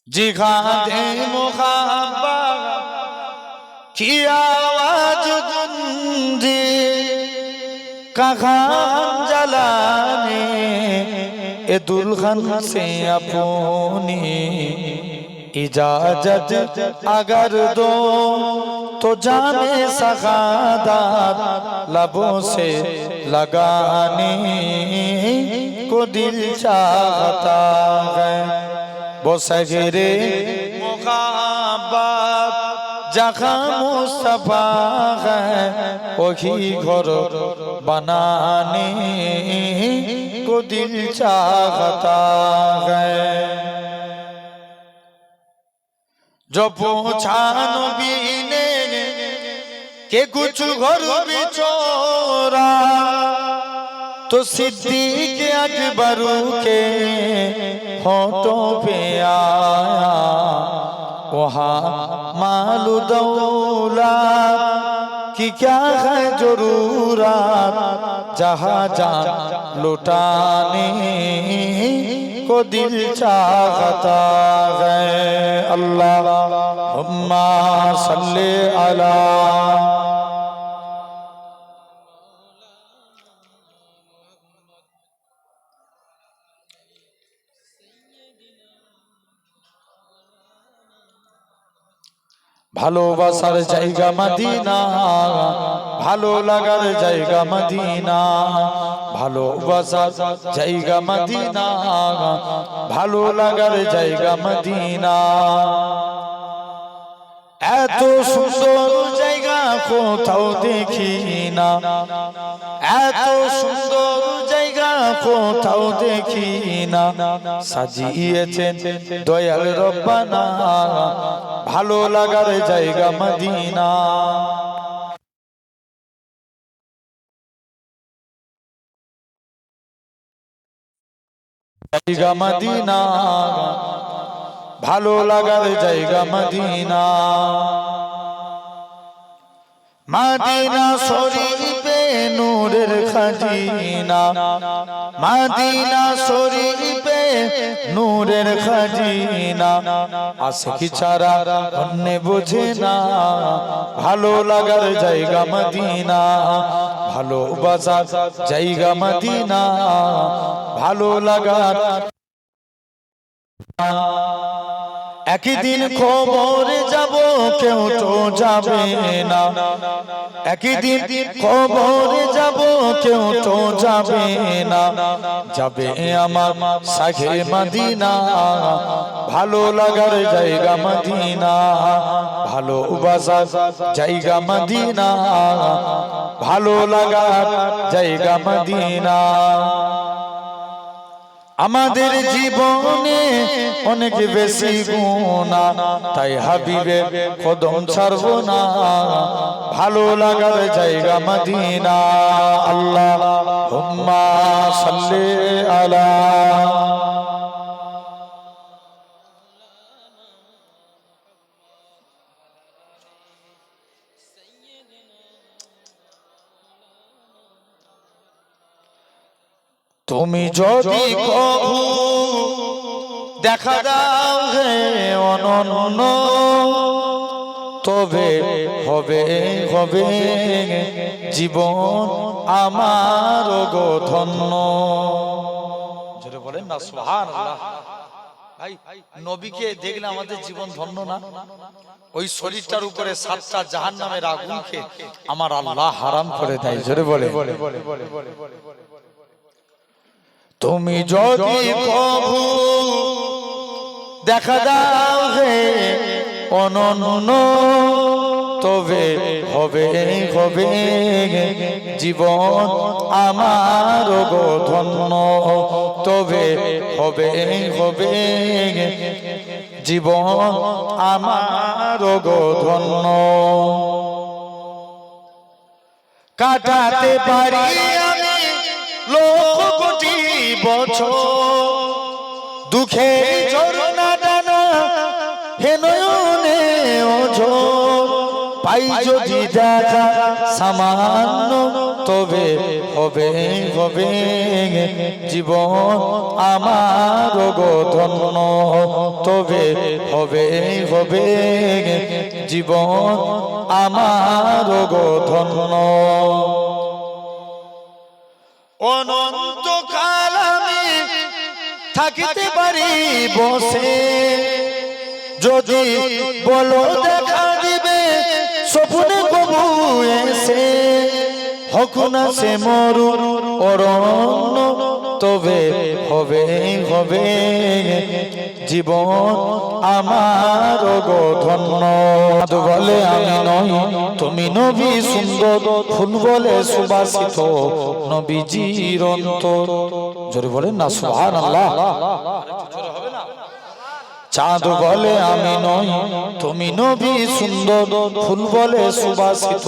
जिहादे मुहब्बत की आवाज गूंजे कहाँ जलाने ए दुल्हन से अपनी इजाजत अगर दो तो जामे सगादत लबों से लगाने को दिल चाहता है। वो सगरे मुहब्बत जहाँ मुस्तफा है वही घर बनाने को दिल चाहता है। जो पूछा नबी ने कि कुछ घर बिचौरा तो सिद्दीक अकबर के होठों पे आया वहाँ मालू दौलत कि क्या है जरूरत जहाँ जान लुटाने को दिल चाहता है। अल्लाहुम्मा सल्ली अला ভালোবাসার জায়গা মদিনা ভালো লাগার জায়গা মদিনা ভালোবাসার জায়গা মদিনা ভালো লাগার জায়গা মদিনা এত সুন্দর জায়গা কোথাও দেখি না এত সুন্দর জায়গা কোথাও দেখি না সাজিয়েছেন দয়াল রব্বানা ভালো লাগার জায়গা মদিনা জায়গা মদিনা ভালো লাগার জায়গা মদিনা মদিনা শরীফে নূরের খাজিনা মদিনা শরীফে নূরের খাজিনা আশিকি ছাড়া অন্য বোঝে না ভালো লাগার জায়গা মদিনা ভালোবাসার জায়গা মদিনা ভালো লাগার একদিন খবর যাব কেউ তো যাবে না একদিন খবর যাব কেউ তো যাবে না যাবে আমার সাখে মদিনা ভালো লাগার জায়গা মদিনা ভালোবাসার জায়গা মদিনা ভালো লাগার জায়গা মদিনা আমাদের জীবনে অনেক বেশি গুনাহ তাই হাবিবের কদম ছাড়বো না ভালো লাগার জায়গা মদিনা আল্লাহুম্মা সাল্লি আলা তুমি যদি কভু দেখা দাও হে অনন্য তবে হবে হবে জীবন আমার গো ধন্য জোরে বলেন না সুবহানাল্লাহ। ভাই নবীকে দেখলে আমাদের জীবন ধন্য না? ওই শরীরটার উপরে 7টা জাহান্নামের আগুনকে আমার আল্লাহ হারাম করে দেয়। জোরে বলে তুমি যদি কভু দেখা দাও হে অনন্য তবে হবে হবে জীবন আমার গো ধন্য তবে হবে হবে জীবন আমার গো ধন্য কাটাতে পারি আমি লক্ষ কোটি বছর দুঃখে ঝরনা টানা হে নয়নে ওঝর পাই পাই যদি দেখা সামান্য, তবে হবে হবে জীবন আমার গো ধন্য, তবে হবে হবে জীবন আমার গো ধন্য। অনন্তকাল আমি থাকিতে পারি বসে, যদি বলো দেখা দিবে স্বপ্নে কবু এসে, হোক না সে মরু অরণ্য, তবে হবে হবে জীবন আমার গো ধন্য। বলে আমি নই তুমি নবী সুন্দর, ফুল বলে সুবাসিত নবীজির অন্তর। জোরে বলেন না সুবহানাল্লাহ। চাঁদ বলে আমি নই তুমি নবী সুন্দর, ফুল বলে সুবাসিত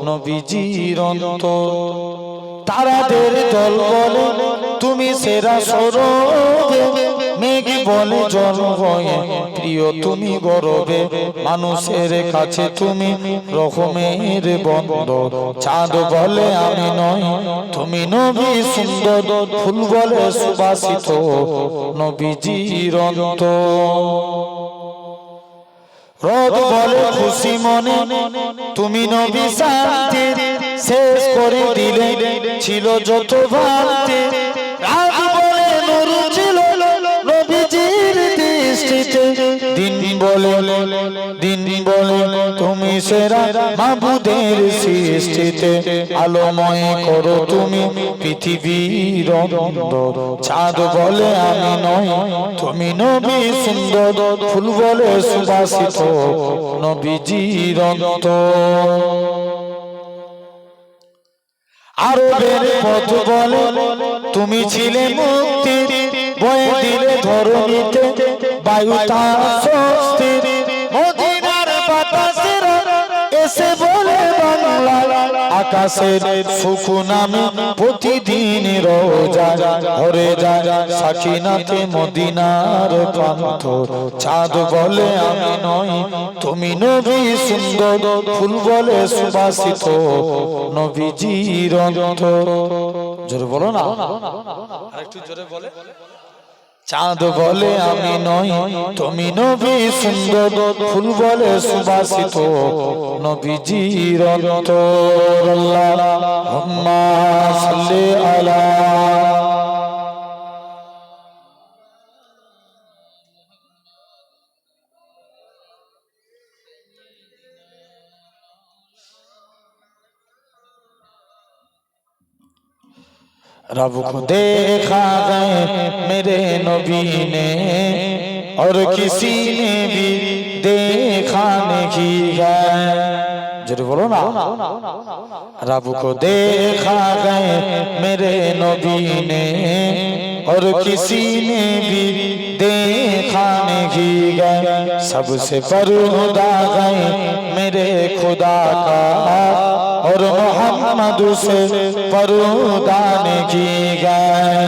নবীজির অন্তর। তারাদের দল বলে তুমি সেরা সরবে, মেঘ বলে জল বয়ে প্রিয় তুমি গরবে, মানুষের কাছে তুমি রহমের বন্দর। চাঁদ বলে আমি নই তুমি নবী সুন্দর, ফুল বলে সুবাসিত নবীজির অন্তর। রোদ বলে খুশি মনে তুমি নবী শান্তি, শেষ করে দিলে ছিল যত ভ্রান্তি। রাত বলে নূর ছিল নবীজির দৃষ্টিতে, দিন দিন বলে তুমি সেরা মাবুদের সৃষ্টিতে, আলোময় করো তুমি পৃথিবীর অন্তর। চাঁদ বলে আমি নই তুমি নবী সুন্দর, ফুল বলে সুবাসিত নবীজির অন্তর। আরবের পথ বলে তুমি ছিলে মুক্তি, বয়ে দিলে ধরণীতে বায়ুটা স্বস্তি। মদিনার বাতাসের এসে বলে বাংলা, আকাশের সুকুন আমি প্রতিদিন রোজা ভরে যায় সাকিনাতে মদিনার প্রান্তর। চাঁদ বলে আমি নই তুমি নবী সুন্দর, ফুল বলে সুবাসিত নবীজির অন্তর। জোরে বলো না, আরেকটু জোরে বলে। চাঁদ বলে আমি নই তুমি নবী সুন্দর, ফুল বলে সুবাসিত নবীজির অন্তর। আল্লাহুম্মা সাল্লি আলা रब को देखा गए मेरे नबी ने, और किसी ने भी देखा नहीं गए। जरूर बोलो ना, रब को देखा गए मेरे नबी ने, और किसी ने भी देखा नहीं गए। सबसे पर्दा गए मेरे खुदा का, और मोहम्मद से पर्दा नहीं गए।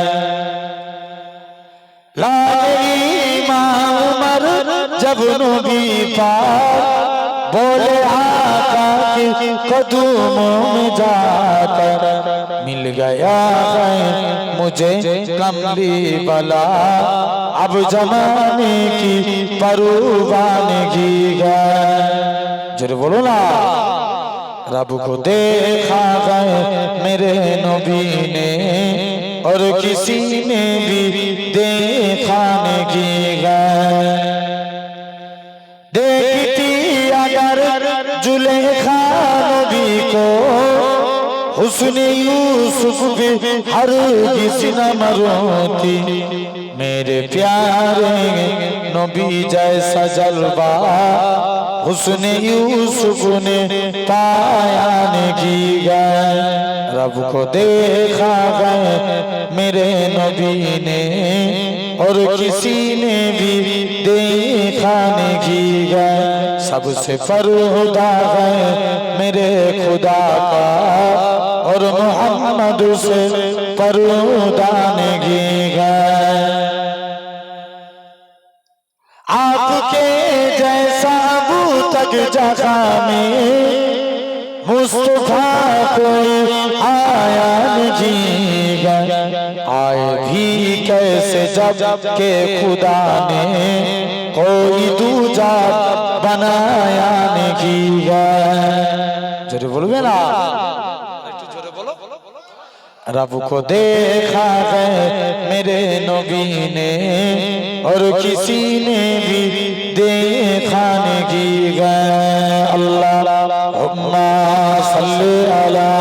लागी माँ उमर जब नबी पाक बोले आका के कदमों में जाकर, मिल गया है मुझे कमली वाला, अब जमाने की परवानगी गए। जरूर बोलो ना, रब को देखा गए मेरे नबी ने, और किसी ने भी देखा नहीं गए। देखती अगर जुलेखा नबी को, हुस्न यूसुफ भी हरगिज़ न मरोती। मेरे प्यारे नबी जैसा जलवा हुस्न यूसुफ ने पाया नहीं गए। रब को देखा गए मेरे नबी ने, और किसी ने भी देखा नहीं गए। सबसे पर्दा है मेरे खुदा का, और मोहम्मद से पर्दा नहीं गए। आपके जैसा अबू तक जगह में मुस्तफा कोई आया नहीं, आए भी कैसे जब के खुदा ने कोई दूजा बनाया नहीं। जोरे बोलबे ना, একটু জোরে বলো। रब को देखा है मेरे नबी ने और किसी ने भी देखा नहीं। अल्लाहुम्मा सल्ली अला